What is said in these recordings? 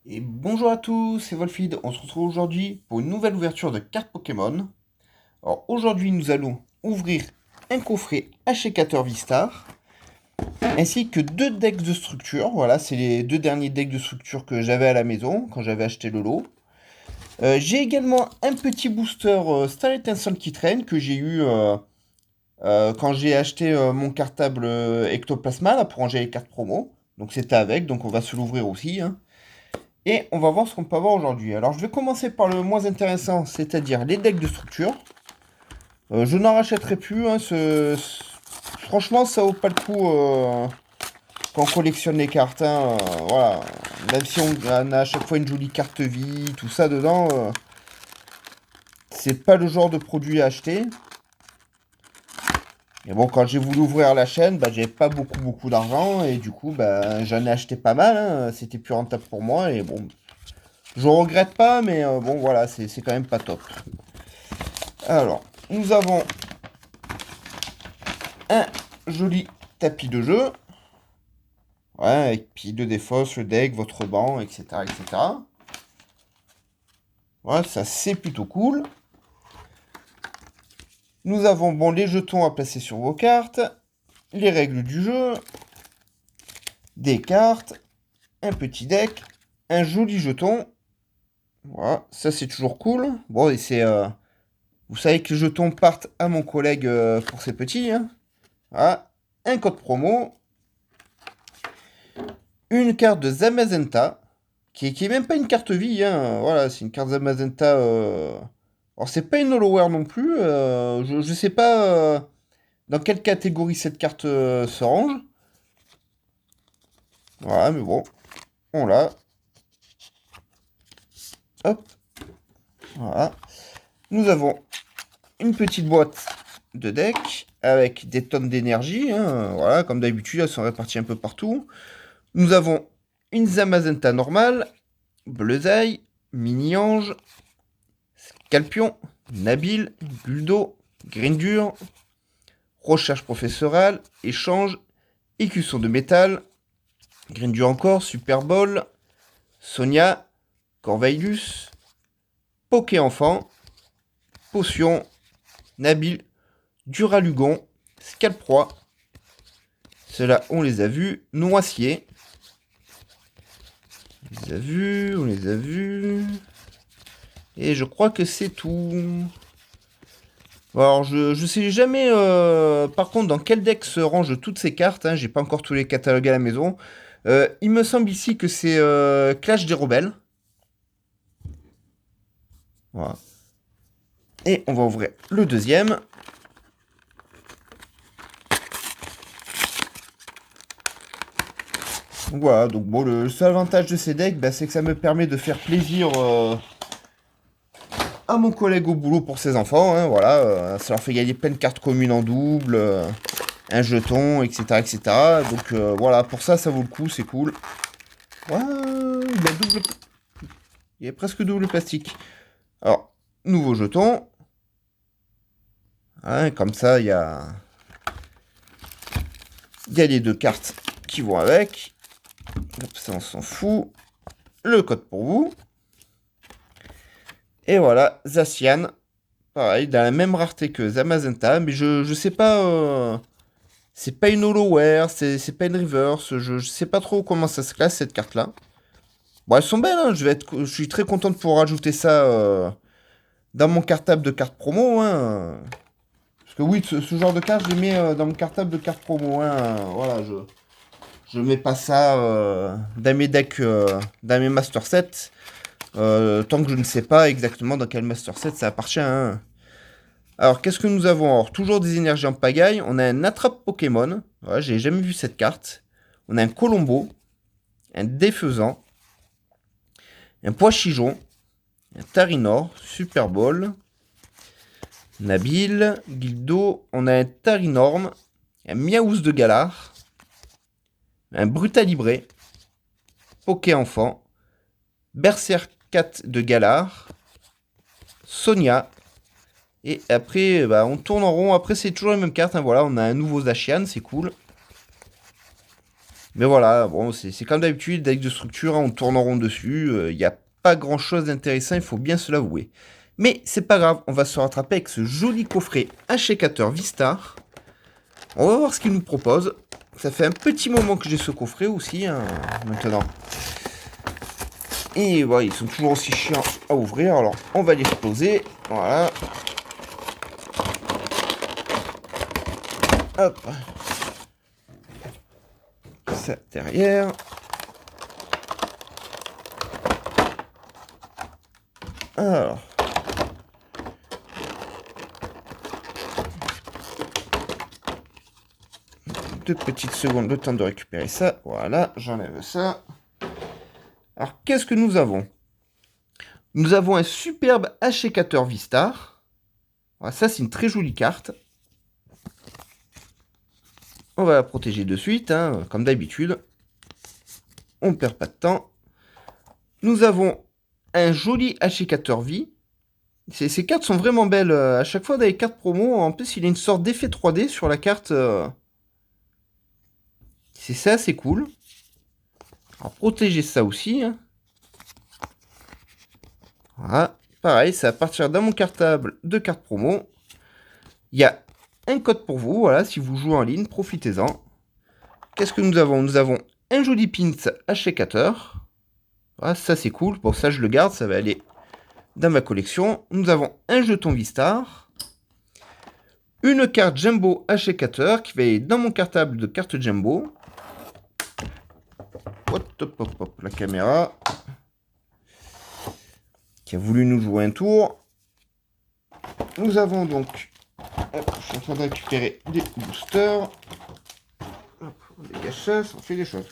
Et bonjour à tous, c'est Wolfid. On se retrouve aujourd'hui pour une nouvelle ouverture de cartes Pokémon. Alors aujourd'hui, nous allons ouvrir un coffret Ashekator V-Star ainsi que deux decks de structure. Voilà, c'est les deux derniers decks de structure que j'avais à la maison quand j'avais acheté le lot. J'ai également un petit booster Starlet Sun qui traîne que j'ai eu quand j'ai acheté mon cartable Ectoplasma là, pour ranger les cartes promo. Donc c'était avec, donc on va se l'ouvrir aussi, hein. Et on va voir ce qu'on peut avoir aujourd'hui. Alors je vais commencer par le moins intéressant, c'est-à-dire les decks de structure. Je n'en rachèterai plus, hein, franchement ça vaut pas le coup quand on collectionne les cartes, hein, voilà. Même si on a à chaque fois une jolie carte vie, tout ça dedans, c'est pas le genre de produit à acheter. Et bon, quand j'ai voulu ouvrir la chaîne, bah, j'avais pas beaucoup d'argent et du coup bah, j'en ai acheté pas mal, hein. C'était plus rentable pour moi et bon, je regrette pas, mais bon, voilà, c'est quand même pas top. Alors, nous avons un joli tapis de jeu. Ouais, avec pile de défausse, le deck, votre banc, etc. etc. Ouais, ça c'est plutôt cool. Nous avons bon, les jetons à placer sur vos cartes, les règles du jeu, des cartes, un petit deck, un joli jeton. Voilà, ça c'est toujours cool. Bon, et c'est... vous savez que les jetons partent à mon collègue pour ses petits, hein. Voilà, un code promo. Une carte de Zamazenta, qui est même pas une carte vie, hein. Voilà, c'est une carte Zamazenta. Alors, c'est pas une Hollower non plus. Je sais pas dans quelle catégorie cette carte se range. Voilà, mais bon, on l'a. Hop, voilà. Nous avons une petite boîte de deck avec des tonnes d'énergie, hein. Voilà, comme d'habitude, elles sont réparties un peu partout. Nous avons une Zamazenta normale, Bleuzaï, Mini-Ange, Scalpion, Nabil, Guldo, Grindur, Recherche professorale, Échange, Écusson de métal, Grindur encore, Super Bowl, Sonia, Corvailus, Poké Enfant, Potion, Nabil, Duralugon, Scalproie. Ceux-là, on les a vus. Noisier. On les a vus, on les a vus. Et je crois que c'est tout. Alors, je sais jamais, par contre, dans quel deck se rangent toutes ces cartes, hein. J'ai pas encore tous les catalogues à la maison. Il me semble ici que c'est Clash des Rebelles. Voilà. Et on va ouvrir le deuxième. Voilà, donc bon, le seul avantage de ces decks, bah, c'est que ça me permet de faire plaisir à mon collègue au boulot pour ses enfants, hein, voilà, ça leur fait gagner plein de cartes communes en double, un jeton, etc. etc. Donc voilà, pour ça, ça vaut le coup, c'est cool. Ouais, il y a presque double plastique. Alors, nouveau jeton. Hein, comme ça, il y a les deux cartes qui vont avec. Hop, ça, on s'en fout. Le code pour vous. Et voilà, Zacian. Pareil, dans la même rareté que Zamazenta, mais je sais pas. C'est pas une Hollower, c'est pas une Reverse. Je sais pas trop comment ça se classe cette carte-là. Bon, elles sont belles, hein. Je suis très content de pouvoir ajouter ça dans mon cartable de cartes promo, hein. Parce que oui, ce genre de carte, je les mets dans mon cartable de cartes promo, hein. Voilà, je mets pas ça dans mes decks, dans mes master sets. Tant que je ne sais pas exactement dans quel master set ça appartient, hein. Alors, qu'est-ce que nous avons? Alors, toujours des énergies en pagaille. On a un attrape Pokémon. Voilà, j'ai jamais vu cette carte. On a un Colombo, un Défaisant, un Poichijon, un Tarinor, Super Bowl, Nabil, Gildo. On a un Tarinorm, un Miaous de Galar, un Brutalibré, Poké Enfant, Berserkat de Galar, Sonia. Et après, bah, on tourne en rond. Après, c'est toujours les mêmes cartes, hein. Voilà, on a un nouveau Zacian, c'est cool. Mais voilà, bon, c'est comme d'habitude, deck de structure, hein, on tourne en rond dessus. Il n'y a pas grand chose d'intéressant, il faut bien se l'avouer. Mais c'est pas grave, on va se rattraper avec ce joli coffret H-Sécateur V-Star. On va voir ce qu'il nous propose. Ça fait un petit moment que j'ai ce coffret aussi, hein, maintenant. Et voilà, ils sont toujours aussi chiants à ouvrir. Alors, on va l'exploser. Voilà. Hop. Ça derrière. Alors. Deux petites secondes, le temps de récupérer ça. Voilà, j'enlève ça. Alors, qu'est-ce que nous avons? Nous avons un superbe H-Sécateur V-Star. Voilà, ça, c'est une très jolie carte. On va la protéger de suite, hein, comme d'habitude. On ne perd pas de temps. Nous avons un joli H-Sécateur V. Ces cartes sont vraiment belles. À chaque fois, dans les cartes promo, en plus, il y a une sorte d'effet 3D sur la carte. C'est ça, c'est cool. Alors, protéger ça aussi. Hein. Voilà. Pareil, ça va partir dans mon cartable de cartes promo. Il y a un code pour vous. Voilà, si vous jouez en ligne, profitez-en. Qu'est-ce que nous avons? Nous avons un joli pins H-Sécateur. Voilà, ça, c'est cool. Bon, ça, je le garde. Ça va aller dans ma collection. Nous avons un jeton V-Star. Une carte Jumbo H-Sécateur qui va aller dans mon cartable de cartes Jumbo. Hop, hop, hop, hop, la caméra qui a voulu nous jouer un tour. Nous avons donc, hop, je suis en train de récupérer des boosters. Hop, on dégage ça, on fait des choses.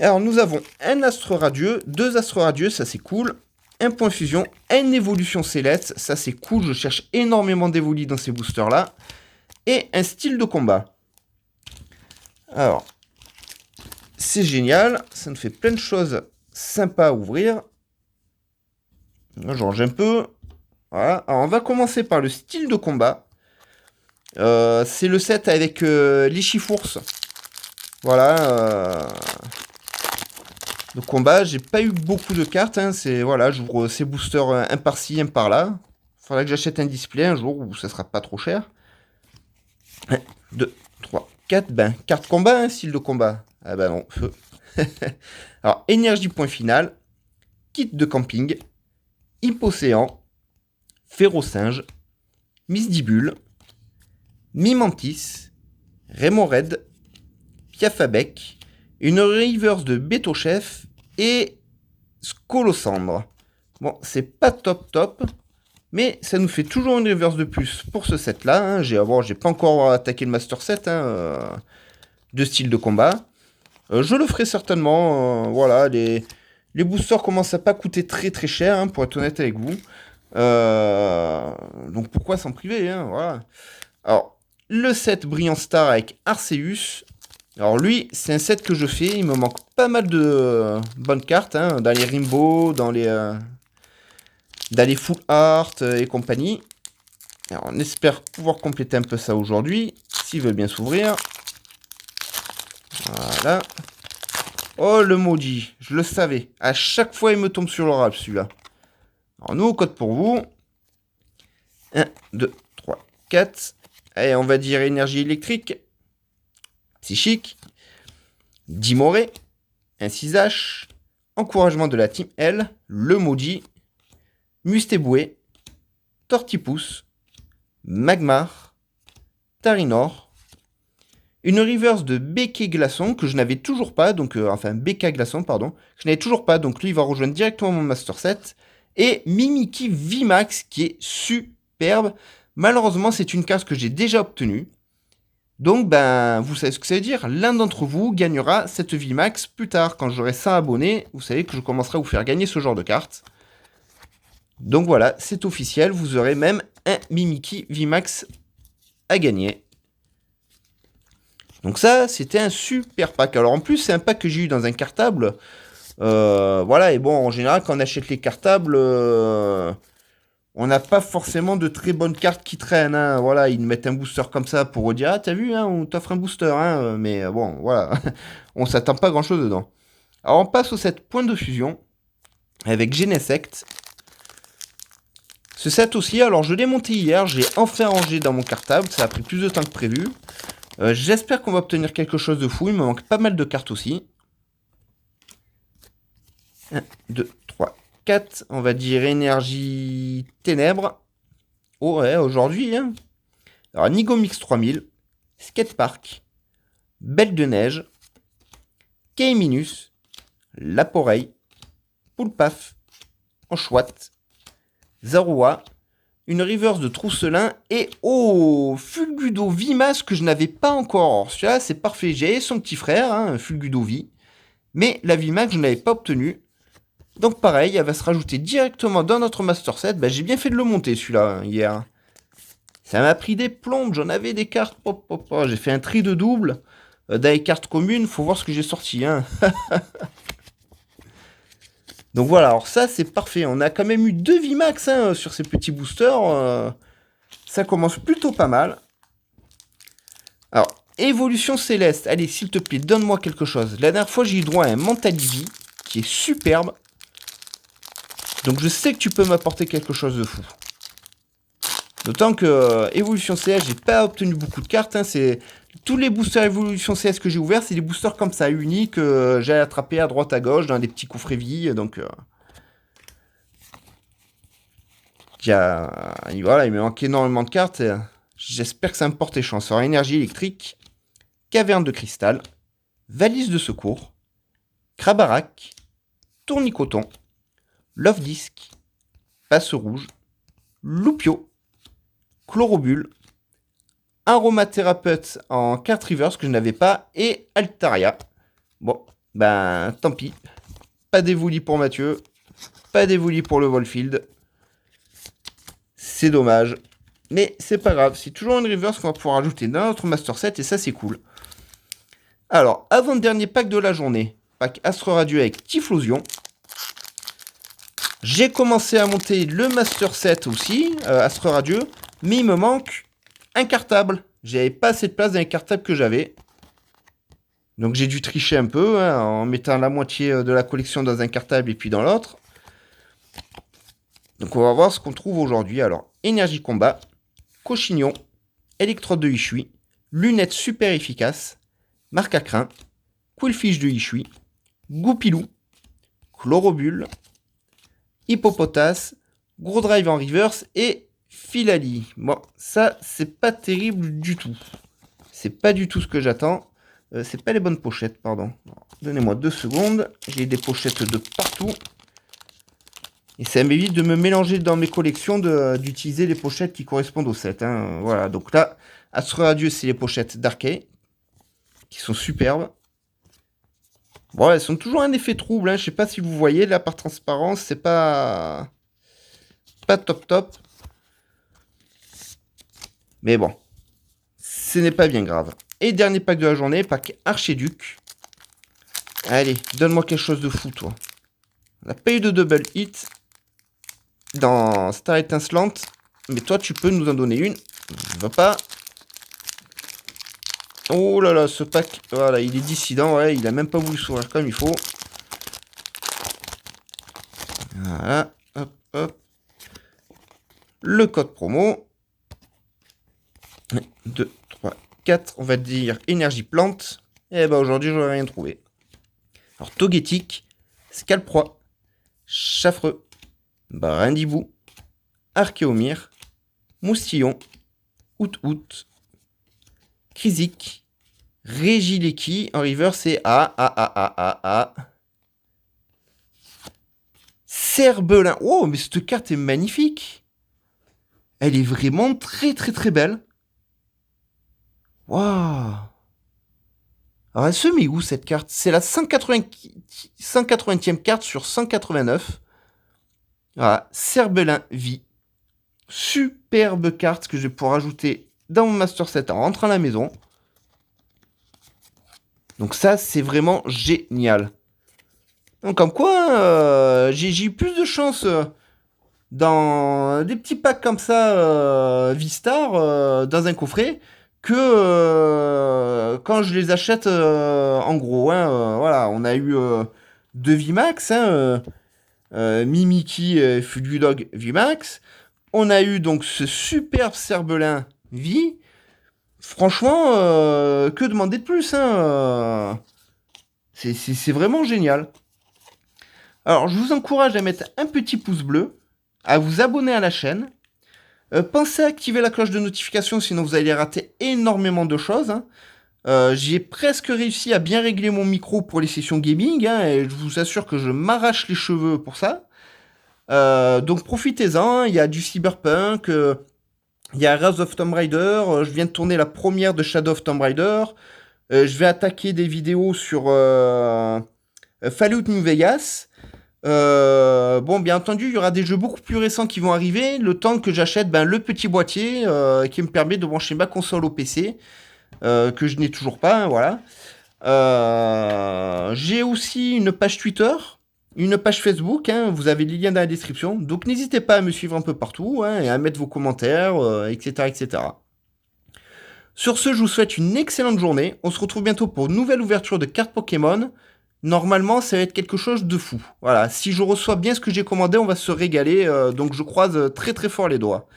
Alors nous avons un astre radieux, deux astres radieux, ça c'est cool. Un point fusion, une évolution Céleste, ça c'est cool, je cherche énormément d'évolutions dans ces boosters là. Et un style de combat. Alors, c'est génial, ça nous fait plein de choses sympas à ouvrir. Je range un peu. Voilà. Alors, on va commencer par le style de combat. C'est le set avec l'Ichifours. Voilà. De combat, j'ai pas eu beaucoup de cartes. Hein. Voilà, j'ouvre ces boosters un par-ci, un par-là. Faudra que j'achète un display un jour où ça sera pas trop cher. 1, 2, 3, 4. Ben, carte combat, hein, style de combat. Ah ben non, feu. Alors, énergie point final. Kit de camping. Hippocéan. Férocinge. Misdibule. Mimantis. Raymond Red. Piafabec. Une reverse de Béto-Chef. Et Scolosandre. Bon, c'est pas top. Mais ça nous fait toujours une reverse de plus pour ce set-là. Hein. J'ai pas encore attaqué le Master Set de style de combat. Je le ferai certainement. Voilà, les boosters commencent à pas coûter très très cher, hein, pour être honnête avec vous. Donc pourquoi s'en priver, hein, voilà. Alors, le set Brillant Star avec Arceus. Alors lui, c'est un set que je fais. Il me manque pas mal de bonnes cartes, hein, dans les Rainbow, dans les Full Art et compagnie. Alors, on espère pouvoir compléter un peu ça aujourd'hui, s'il veut bien s'ouvrir. Voilà. Oh, le maudit, je le savais. À chaque fois, il me tombe sur le rap, celui-là. Alors, nouveau code pour vous. 1, 2, 3, 4. Allez, on va dire énergie électrique. Psychique. Dimoré. Un 6H. Encouragement de la team L. Le maudit. Mustéboué. Tortipousse. Magmar. Tarinor. Une reverse de BK Glaçon que je n'avais toujours pas, donc BK Glaçon, pardon, que je n'avais toujours pas, donc lui il va rejoindre directement mon Master Set. Et Mimikyu VMAX qui est superbe. Malheureusement, c'est une carte que j'ai déjà obtenue. Donc, ben, vous savez ce que ça veut dire. L'un d'entre vous gagnera cette VMAX plus tard. Quand j'aurai 100 abonnés, vous savez que je commencerai à vous faire gagner ce genre de carte. Donc voilà, c'est officiel. Vous aurez même un Mimikyu VMAX à gagner. Donc ça, c'était un super pack. Alors en plus, c'est un pack que j'ai eu dans un cartable. Voilà, et bon, en général, quand on achète les cartables, on n'a pas forcément de très bonnes cartes qui traînent. Hein. Voilà, ils mettent un booster comme ça pour dire, ah, t'as vu, hein, on t'offre un booster. Hein. Mais bon, voilà, on s'attend pas à grand-chose dedans. Alors, on passe au set point de fusion avec Genesect. Ce set aussi, alors je l'ai monté hier, j'ai enfin rangé dans mon cartable, ça a pris plus de temps que prévu. J'espère qu'on va obtenir quelque chose de fou, il me manque pas mal de cartes aussi. 1, 2, 3, 4, on va dire énergie ténèbres. Oh ouais, aujourd'hui, hein. Alors Nigomix 3000, Skatepark, Belle de Neige, K-Minus, Laporeille, Poulpaf, Enchouette, Zaroua, une reverse de Trousselin et oh, Fulgudo Vimas que je n'avais pas encore. Celui-là, c'est parfait. J'ai son petit frère, hein, Fulgudo V, mais la Vimax, je ne l'avais pas obtenue. Donc pareil, elle va se rajouter directement dans notre Master Set. Bah, j'ai bien fait de le monter celui-là hier. Ça m'a pris des plombes, j'en avais des cartes. J'ai fait un tri de double. Dans les cartes communes, faut voir ce que j'ai sorti. Hein. Donc voilà, alors ça c'est parfait. On a quand même eu 2 VMAX hein, sur ces petits boosters. Ça commence plutôt pas mal. Alors, Évolution Céleste. Allez, s'il te plaît, donne-moi quelque chose. La dernière fois, j'ai eu droit à un Mentalivi qui est superbe. Donc je sais que tu peux m'apporter quelque chose de fou. D'autant que Évolution CS, j'ai pas obtenu beaucoup de cartes. Hein, c'est tous les boosters Évolution CS que j'ai ouverts, c'est des boosters comme ça, uniques, j'ai attrapé à droite à gauche dans des petits coffrets vie. Donc voilà, il me manque énormément de cartes. J'espère que ça me porte chance. Alors, énergie électrique, caverne de cristal, valise de secours, Krabarak, tournicoton, love disc, passe rouge, loupio, chlorobule, aromathérapeute en carte reverse que je n'avais pas et Altaria. Bon, ben tant pis. Pas d'évoli pour Mathieu, pas d'évoli pour le Volfield. C'est dommage. Mais c'est pas grave, c'est toujours une reverse qu'on va pouvoir ajouter dans notre Master Set et ça c'est cool. Alors, avant-dernier pack de la journée, pack Astre Radieux avec Typhlosion. J'ai commencé à monter le Master Set aussi, Astre Radieux, mais il me manque un cartable. J'avais pas assez de place dans les cartables que j'avais. Donc j'ai dû tricher un peu, hein, en mettant la moitié de la collection dans un cartable et puis dans l'autre. Donc on va voir ce qu'on trouve aujourd'hui. Alors, énergie combat, cochignon, électrode de Hishui, lunettes super efficaces, marque à crin, quillfish de Hishui, goupilou, chlorobule, hippopotas, gros drive en reverse et Filali. Bon, ça, c'est pas terrible du tout. C'est pas du tout ce que j'attends. C'est pas les bonnes pochettes, pardon. Donnez-moi 2 secondes. J'ai des pochettes de partout. Et ça m'évite de me mélanger dans mes collections, d'utiliser les pochettes qui correspondent au set. Hein. Voilà, donc là, Astre Radieux, c'est les pochettes d'Arkay, qui sont superbes. Bon, elles sont toujours un effet trouble. Hein. Je sais pas si vous voyez, là, par transparence, c'est pas top. Mais bon, ce n'est pas bien grave. Et dernier pack de la journée, pack Archéduc. Allez, donne-moi quelque chose de fou, toi. On n'a pas eu de double hit dans Star Étincelante, mais toi, tu peux nous en donner une. Je veux pas. Oh là là, ce pack, voilà, il est dissident, ouais, il a même pas voulu s'ouvrir comme il faut. Voilà, hop. Le code promo. 2, 3, 4, on va dire énergie plante. Et bah aujourd'hui, j'aurais rien trouvé. Alors, Togetic, Scalproie, Chaffreux, Brindibou, Archéomir, Moustillon, Out, Krizik, Régileki, en reverse et Cerbelin. Oh, mais cette carte est magnifique. Elle est vraiment très belle. Waouh. Alors, elle se met où cette carte? C'est la 180e carte sur 189. Voilà, Cerbelin vie. Superbe carte que je vais pouvoir ajouter dans mon Master Set en rentrant à la maison. Donc ça, c'est vraiment génial. Donc comme quoi, j'ai eu plus de chance dans des petits packs comme ça, Vistar, dans un coffret, que quand je les achète en gros. Hein, voilà, on a eu deux VMAX, hein, Mimiki Fulgudog VMAX. On a eu donc ce superbe Cerbelin V. Franchement, que demander de plus, hein, c'est vraiment génial. Alors, je vous encourage à mettre un petit pouce bleu, à vous abonner à la chaîne. Pensez à activer la cloche de notification, sinon vous allez rater énormément de choses. Hein. J'ai presque réussi à bien régler mon micro pour les sessions gaming, hein, et je vous assure que je m'arrache les cheveux pour ça. Donc profitez-en, il y a du Cyberpunk, il y a Rise of Tomb Raider, je viens de tourner la première de Shadow of Tomb Raider, je vais attaquer des vidéos sur Fallout New Vegas. Bon, bien entendu, il y aura des jeux beaucoup plus récents qui vont arriver, le temps que j'achète le petit boîtier qui me permet de brancher ma console au PC, que je n'ai toujours pas, hein, voilà. J'ai aussi une page Twitter, une page Facebook, hein, vous avez les liens dans la description, donc n'hésitez pas à me suivre un peu partout, hein, et à mettre vos commentaires, etc., etc. Sur ce, je vous souhaite une excellente journée, on se retrouve bientôt pour une nouvelle ouverture de cartes Pokémon. Normalement, ça va être quelque chose de fou. Voilà, si je reçois bien ce que j'ai commandé, on va se régaler, donc je croise très très fort les doigts.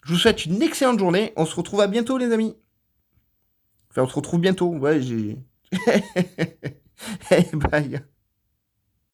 Je vous souhaite une excellente journée, on se retrouve à bientôt les amis. Enfin, on se retrouve bientôt, ouais, j'ai... Hey, bye.